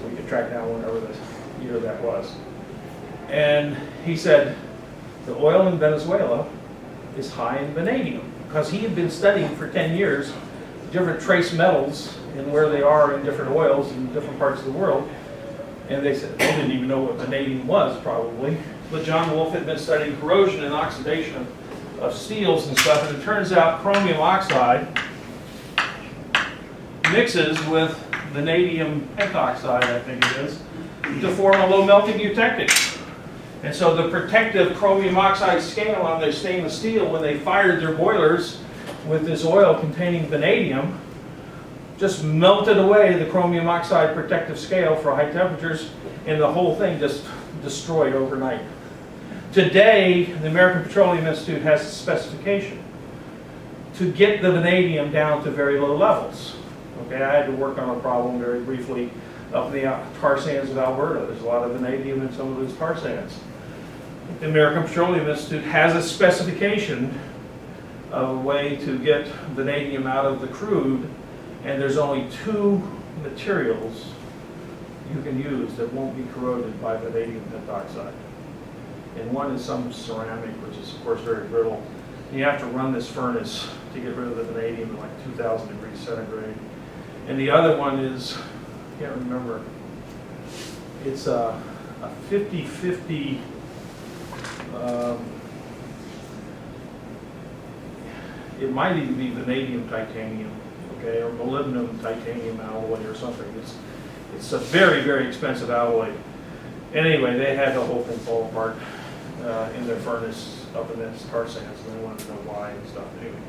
So we could track down whenever the year that was. And he said the oil in Venezuela is high in vanadium because he had been studying for 10 years different trace metals and where they are in different oils in different parts of the world. And they said they didn't even know what vanadium was, probably. But John Wolfe had been studying corrosion and oxidation of steels and stuff, and it turns out chromium oxide mixes with vanadium pentoxide, I think it is, to form a low melting eutectic. And so the protective chromium oxide scale on their stainless steel, when they fired their boilers with this oil containing vanadium, just melted away the chromium oxide protective scale for high temperatures, and the whole thing just destroyed overnight. Today, the American Petroleum Institute has a specification to get the vanadium down to very low levels. Okay, I had to work on a problem very briefly up in the tar sands of Alberta. There's a lot of vanadium in some of those tar sands. The American Petroleum Institute has a specification of a way to get vanadium out of the crude, and there's only two materials you can use that won't be corroded by vanadium pentoxide. And one is some ceramic, which is of course very brittle. You have to run this furnace to get rid of the vanadium at like 2,000 degrees centigrade. And the other one is, I can't remember, it's a 50-50 it might even be vanadium titanium, okay, or molybdenum titanium alloy or something. It's a very, very expensive alloy. Anyway, they had the whole thing fall apart in their furnace up in the tar sands, and they wanted to know why and stuff. Anyway,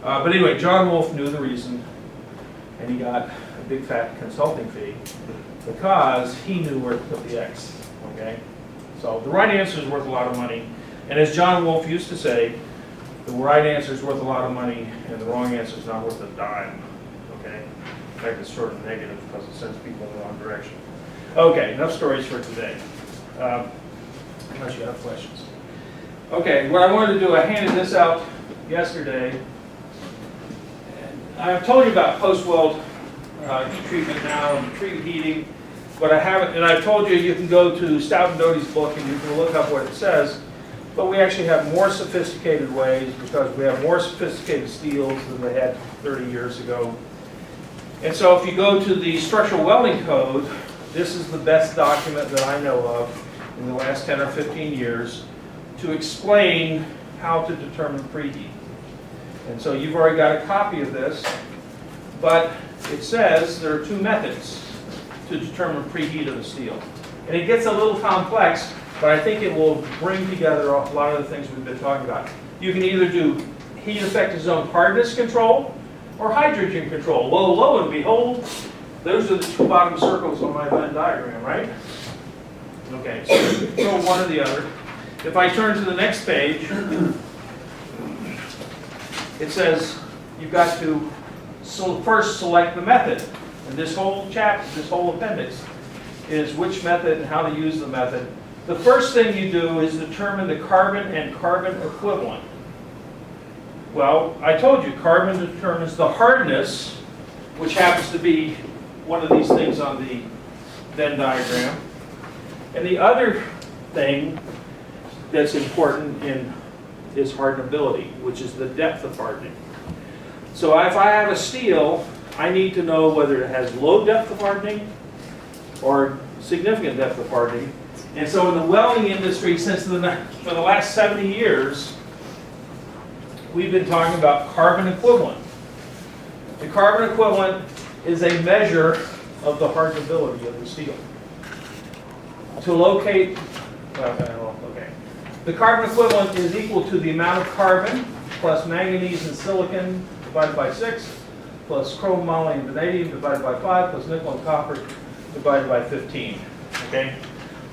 but anyway, John Wolfe knew the reason, and he got a big fat consulting fee because he knew where to put the X. Okay, so the right answer is worth a lot of money, and as John Wolfe used to say, the right answer is worth a lot of money, and the wrong answer is not worth a dime. Okay, in fact, it's sort of negative because it sends people in the wrong direction. Okay, enough stories for today. Unless you have questions. Okay, what I wanted to do, I handed this out yesterday. And I've told you about post-weld heat treatment now and treated heating, but I haven't, and I've told you you can go to Stout and Doty's book and you can look up what it says, but we actually have more sophisticated ways because we have more sophisticated steels than they had 30 years ago. And so if you go to the structural welding code, this is the best document that I know of in the last 10 or 15 years to explain how to determine preheat. And so you've already got a copy of this, but it says there are two methods to determine preheat of the steel. And it gets a little complex, but I think it will bring together a lot of the things we've been talking about. You can either do heat effective zone hardness control or hydrogen control. Well, lo and behold, those are the two bottom circles on my Venn diagram, right? Okay, so control one or the other. If I turn to the next page, it says you've got to first select the method. And this whole chapter, this whole appendix, is which method and how to use the method. The first thing you do is determine the carbon and carbon equivalent. Well, I told you, carbon determines the hardness, which happens to be one of these things on the Venn diagram. And the other thing that's important is hardenability, which is the depth of hardening. So if I have a steel, I need to know whether it has low depth of hardening or significant depth of hardening. And so in the welding industry, for the last 70 years, we've been talking about carbon equivalent. The carbon equivalent is a measure of the hardenability of the steel. To locate, okay. The carbon equivalent is equal to the amount of carbon plus manganese and silicon divided by 6, plus chrome, moly, and vanadium divided by 5, plus nickel and copper divided by 15. Okay.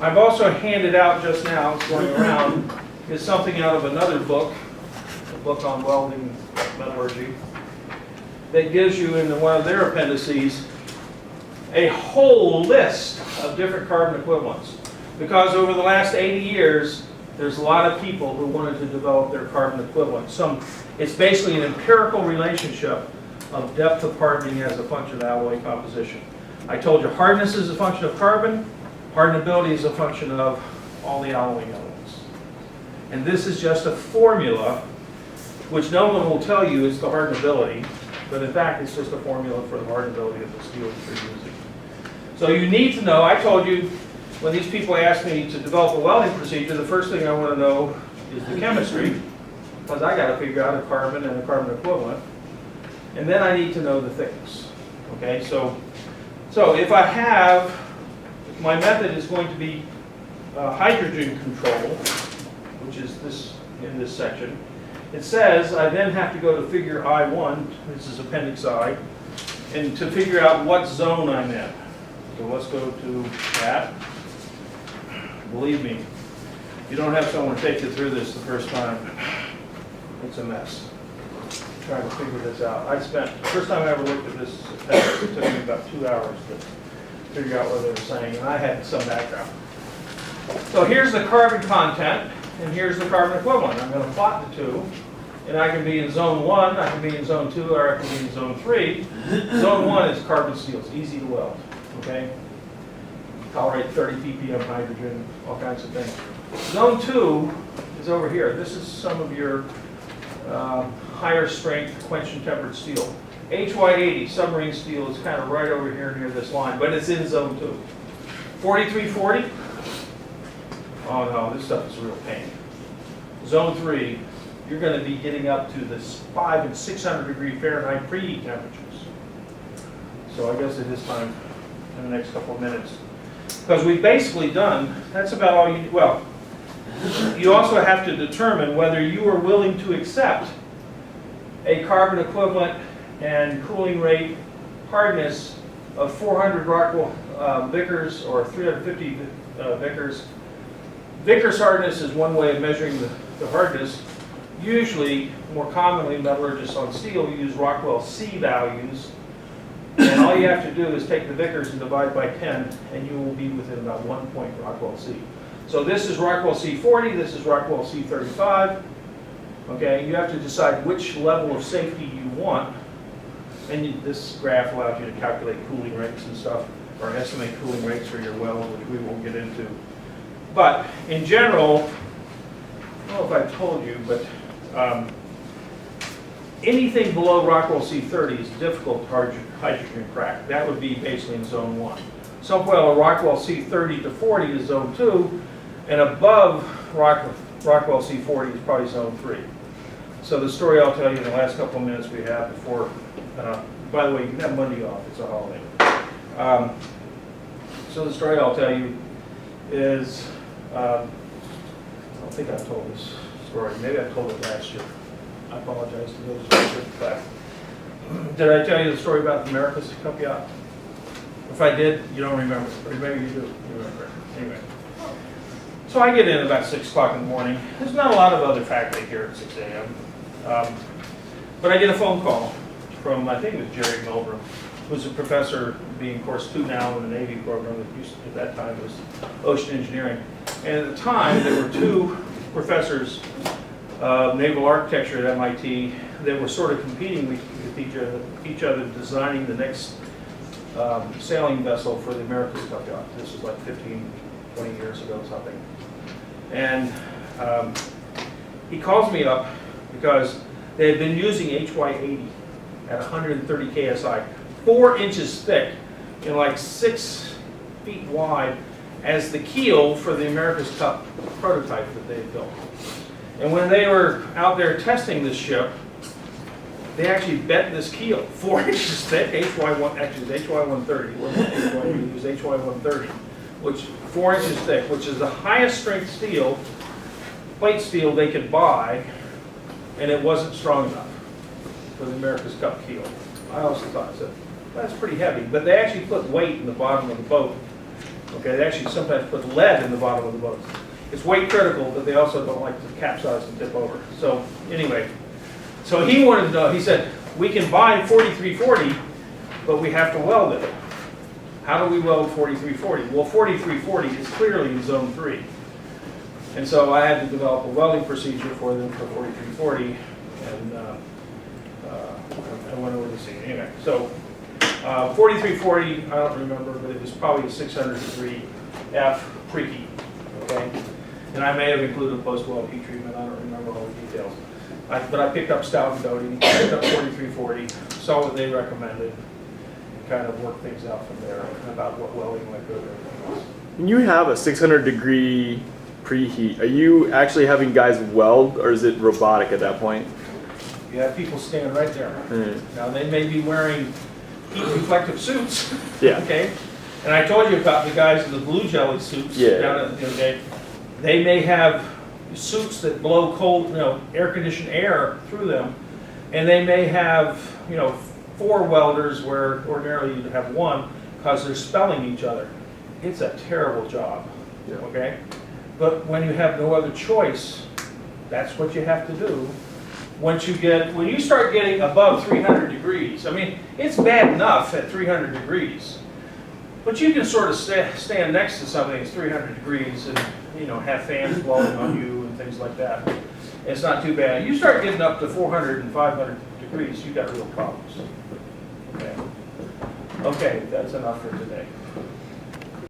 I've also handed out just now, it's going around, is something out of another book, a book on welding metallurgy, that gives you in one of their appendices a whole list of different carbon equivalents. Because over the last 80 years, there's a lot of people who wanted to develop their carbon equivalent. It's basically an empirical relationship of depth of hardening as a function of alloy composition. I told you hardness is a function of carbon, hardenability is a function of all the alloying elements. And this is just a formula, which no one will tell you is the hardenability, but in fact it's just a formula for the hardenability of the steel that you're using. So you need to know, I told you, when these people ask me to develop a welding procedure, the first thing I want to know is the chemistry, because I got to figure out a carbon and a carbon equivalent. And then I need to know the thickness. Okay, so if I have, my method is going to be hydrogen control, which is this in this section. It says I then have to go to figure I1, this is appendix I, and to figure out what zone I'm in. So let's go to that. Believe me, you don't have someone take you through this the first time, it's a mess. Trying to figure this out. The first time I ever looked at this appendix, it took me about 2 hours to figure out what they were saying, and I had some background. So here's the carbon content, and here's the carbon equivalent. I'm going to plot the two, and I can be in zone 1, I can be in zone 2, or I can be in zone 3. Zone 1 is carbon steel. It's easy to weld. Okay? Tolerate 30 ppm hydrogen, all kinds of things. Zone 2 is over here. This is some of your higher strength quench and tempered steel. HY80, submarine steel, is kind of right over here near this line, but it's in zone 2. 4340, oh no, this stuff is a real pain. Zone 3, you're going to be getting up to this 500 and 600 degree Fahrenheit preheat temperatures. So I guess it is time in the next couple of minutes. Because we've basically done, that's about all you, well, you also have to determine whether you are willing to accept a carbon equivalent and cooling rate hardness of 400 Rockwell Vickers or 350 Vickers. Vickers hardness is one way of measuring the hardness. Usually, more commonly, metallurgists on steel use Rockwell C values. And all you have to do is take the Vickers and divide by 10, and you will be within about 1 point Rockwell C. So this is Rockwell C40, this is Rockwell C35. Okay, you have to decide which level of safety you want. And this graph allows you to calculate cooling rates and stuff, or estimate cooling rates for your weld, which we won't get into. But in general, I don't know if I told you, but anything below Rockwell C30 is difficult to hydrogen crack. That would be basically in zone 1. Somewhere Rockwell C30 to 40 is zone 2, and above Rockwell C40 is probably zone 3. So the story I'll tell you in the last couple of minutes we have before, by the way, you can have Monday off, it's a holiday. So the story I'll tell you is, I don't think I've told this story, maybe I told it last year. I apologize to those who did, but did I tell you the story about the America's Cup yacht? If I did, you don't remember, or maybe you do, you remember. Anyway. So I get in about 6 o'clock in the morning. There's not a lot of other faculty here at 6 a.m. But I get a phone call from, I think it was Jerry Milgram, who's a professor being course 2 now in the Navy program that used to, at that time was ocean engineering. And at the time, there were 2 professors of naval architecture at MIT that were sort of competing with each other designing the next sailing vessel for the America's Cup yacht. This was like 15, 20 years ago or something. And he calls me up because they had been using HY80 at 130 KSI, 4 inches thick and like 6 feet wide as the keel for the America's Cup prototype that they had built. And when they were out there testing this ship, they actually bent this keel 4 inches thick, HY1, actually it's HY130, we use HY130, which 4 inches thick, which is the highest strength steel, plate steel they could buy, and it wasn't strong enough for the America's Cup keel. I also thought, so that's pretty heavy, but they actually put weight in the bottom of the boat. Okay, they actually sometimes put lead in the bottom of the boat. It's weight critical, but they also don't like to capsize and tip over. So anyway, so he wanted to know, he said, we can buy 4340, but we have to weld it. How do we weld 4340? Well, 4340 is clearly in zone 3. And so I had to develop a welding procedure for them for 4340, and I went over this thing. Anyway, so 4340, I don't remember, but it was probably a 600 degree F preheat, okay? And I may have included a post-well heat treatment, I don't remember all the details. But I picked up Stout and Doty, picked up 4340, saw what they recommended, and kind of worked things out from there about what welding went good and everything else. When you have a 600 degree preheat, are you actually having guys weld, or is it robotic at that point? You have people stand right there. Now, they may be wearing heat reflective suits. Yeah. Okay? And I told you about the guys in the blue jelly suits. Yeah. Down at, they may have suits that blow cold, air-conditioned air through them. And they may have, 4 welders where ordinarily you'd have 1 because they're spelling each other. It's a terrible job. Yeah. Okay? But when you have no other choice, that's what you have to do. When you start getting above 300 degrees, I mean, it's bad enough at 300 degrees, but you can sort of stand next to something that's 300 degrees and, have fans blowing on you and things like that. It's not too bad. You start getting up to 400 and 500 degrees, you've got real problems. Okay. Okay, that's enough for today.